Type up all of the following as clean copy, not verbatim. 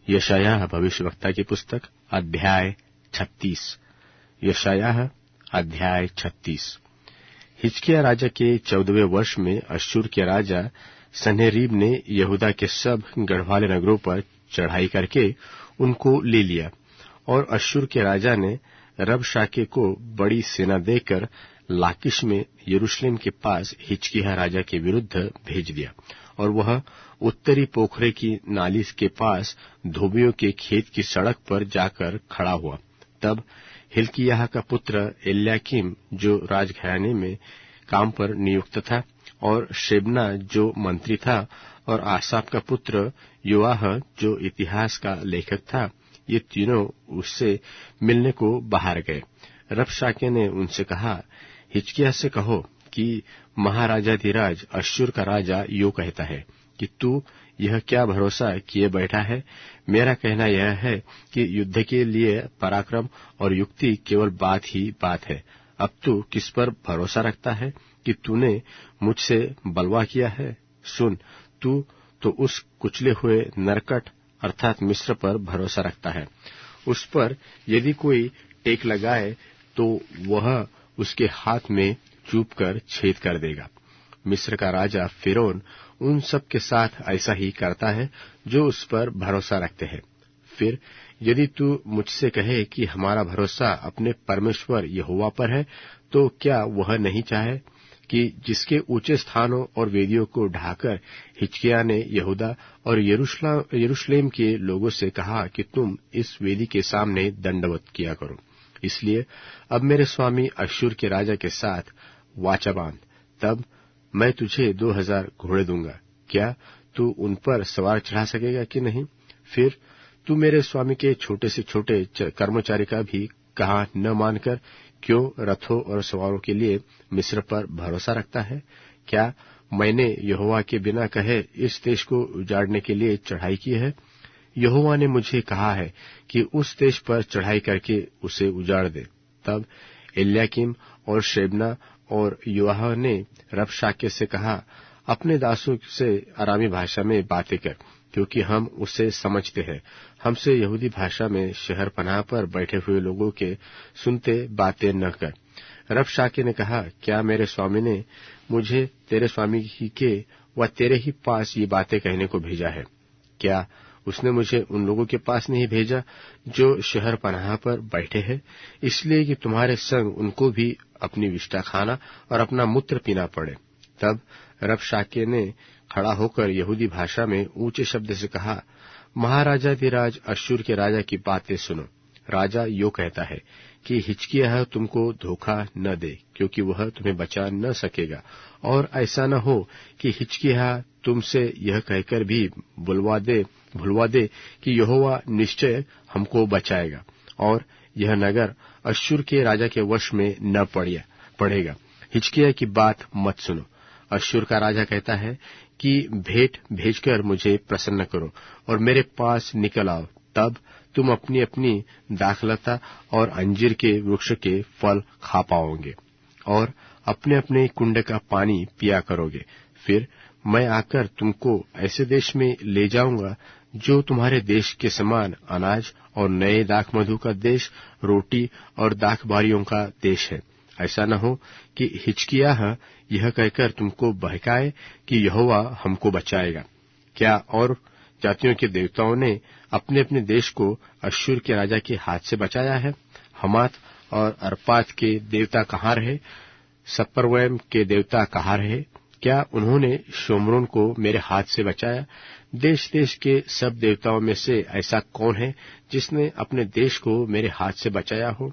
यशायाह भविष्यवक्ता की पुस्तक अध्याय 36। यशायाह अध्याय 36। हिजकिय्याह राजा के 14वें वर्ष में अश्शूर के राजा सन्हेरीब ने यहूदा के सब गढ़वाले नगरों पर चढ़ाई करके उनको ले लिया, और अश्शूर के राजा ने रबशाके को बड़ी सेना देकर लाकिश में यरूशलेम के पास हिजकिय्याह राजा के विरुद्ध भेज दिया, और वह उत्तरी पोखरे की नाली के पास धोबियों के खेत की सड़क पर जाकर खड़ा हुआ। तब हिल्किय्याह का पुत्र एल्याकीम जो राजघराने में काम पर नियुक्त था, और शेबना जो मंत्री था, और आसाफ का पुत्र योआह जो इतिहास का लेखक था, ये तीनों उससे मिलने को बाहर गए। रबशाके ने उनसे कहा, हिजकिय्याह से कहो कि महाराजाधिराज अश्शूर का राजा यो कहता है कि तू यह क्या भरोसा किए बैठा है। मेरा कहना यह है कि युद्ध के लिए पराक्रम और युक्ति केवल बात ही बात है। अब तू किस पर भरोसा रखता है कि तूने मुझसे बलवा किया है? सुन, तू तो उस कुचले हुए नरकट अर्थात मिस्र पर भरोसा रखता है। उस पर यदि कोई टेक लगाए तो वह उसके हाथ में चूप कर छेद कर देगा। मिस्र का राजा फिरौन उन सब के साथ ऐसा ही करता है जो उस पर भरोसा रखते हैं। फिर यदि तू मुझसे कहे कि हमारा भरोसा अपने परमेश्वर यहोवा पर है, तो क्या वह नहीं चाहे कि जिसके ऊंचे स्थानों और वेदियों को ढाकर हिजकिय्याह ने यहूदा और यरूशलेम के लोगों से कहा कि तुम इस वेदी के सामने दंडवत किया करो। इसलिए अब मेरे स्वामी अश्शूर के राजा के साथ वाचा बांध, तब मैं तुझे 2000 घोड़े दूंगा। क्या तू उन पर सवार चढ़ा सकेगा कि नहीं? फिर तू मेरे स्वामी के छोटे से छोटे कर्मचारी का भी कहा न मानकर क्यों रथों और सवारों के लिए मिस्र पर भरोसा रखता है? क्या मैंने यहोवा के बिना कहे इस देश को उजाड़ने के लिए चढ़ाई की है? यहोवा ने मुझे कहा है कि उस देश पर चढ़ाई करके उसे उजाड़ दे। तब एल्याकीम और शेबना और योआह ने रबशाके से कहा, अपने दासों से अरामी भाषा में बातें कर, क्योंकि हम उसे समझते हैं। हमसे यहूदी भाषा में शहर पनाह पर बैठे हुए लोगों के सुनते बातें न कर। रबशाके ने कहा, क्या मेरे स्वामी ने मुझे तेरे स्वामी ही के व तेरे ही पास ये बातें कहने को भेजा है? क्या उसने मुझे उन लोगों के पास नहीं भेजा जो शहर पनाह पर बैठे हैं, इसलिए कि तुम्हारे संग उनको भी अपनी विष्ठा खाना और अपना मूत्र पीना पड़े? तब रबशाके ने खड़ा होकर यहूदी भाषा में ऊंचे शब्द से कहा, महाराजाधिराज अश्शूर के राजा की बातें सुनो। राजा यो कहता है कि हिजकिय्याह तुमको धोखा न दे, क्योंकि वह तुम्हें बचा न सकेगा, और ऐसा न हो कि हिजकिय्याह तुमसे यह कहकर भी भुलवा दे कि यहोवा निश्चय हमको बचाएगा, और यह नगर अश्शूर के राजा के वश में न पड़ेगा। हिजकिय्याह की बात मत सुनो। अश्शूर का राजा कहता है कि भेंट भेजकर मुझे प्रसन्न करो और मेरे पास निकल आओ, तब तुम अपनी अपनी दाखलता और अंजीर के वृक्ष के फल खा पाओगे और अपने अपने कुंड का पानी पिया करोगे। फिर मैं आकर तुमको ऐसे देश में ले जाऊंगा जो तुम्हारे देश के समान अनाज और नए दाख मधु का देश, रोटी और दाख बारियों का देश है। ऐसा न हो कि हिजकिय्याह यह कहकर तुमको बहकाए कि यहोवा हमको बचाएगा। क्या और जातियों के देवताओं ने अपने अपने देश को अश्शूर के राजा के हाथ से बचाया है? हमात और अर्पाद के देवता कहाँ रहे? सपर्वैम के देवता कहाँ रहे? क्या उन्होंने शोम्रोन को मेरे हाथ से बचाया? देश देश के सब देवताओं में से ऐसा कौन है जिसने अपने देश को मेरे हाथ से बचाया हो?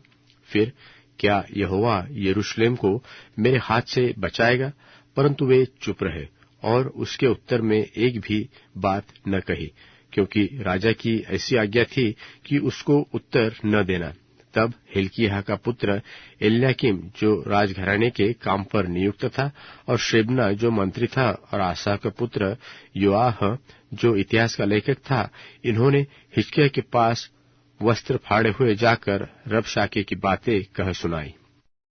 फिर क्या यहोवा यरूशलेम को मेरे हाथ से बचाएगा? परंतु वे चुप रहे और उसके उत्तर में एक भी बात न कही, क्योंकि राजा की ऐसी आज्ञा थी कि उसको उत्तर न देना। तब हिल्किय्याह का पुत्र एल्याकीम जो राजघराने के काम पर नियुक्त था, और शेबना जो मंत्री था, और आसाफ का पुत्र योआह जो इतिहास का लेखक था, इन्होंने हिजकिय्याह के पास वस्त्र फाड़े हुए जाकर रबशाके की बातें कह सुनाई।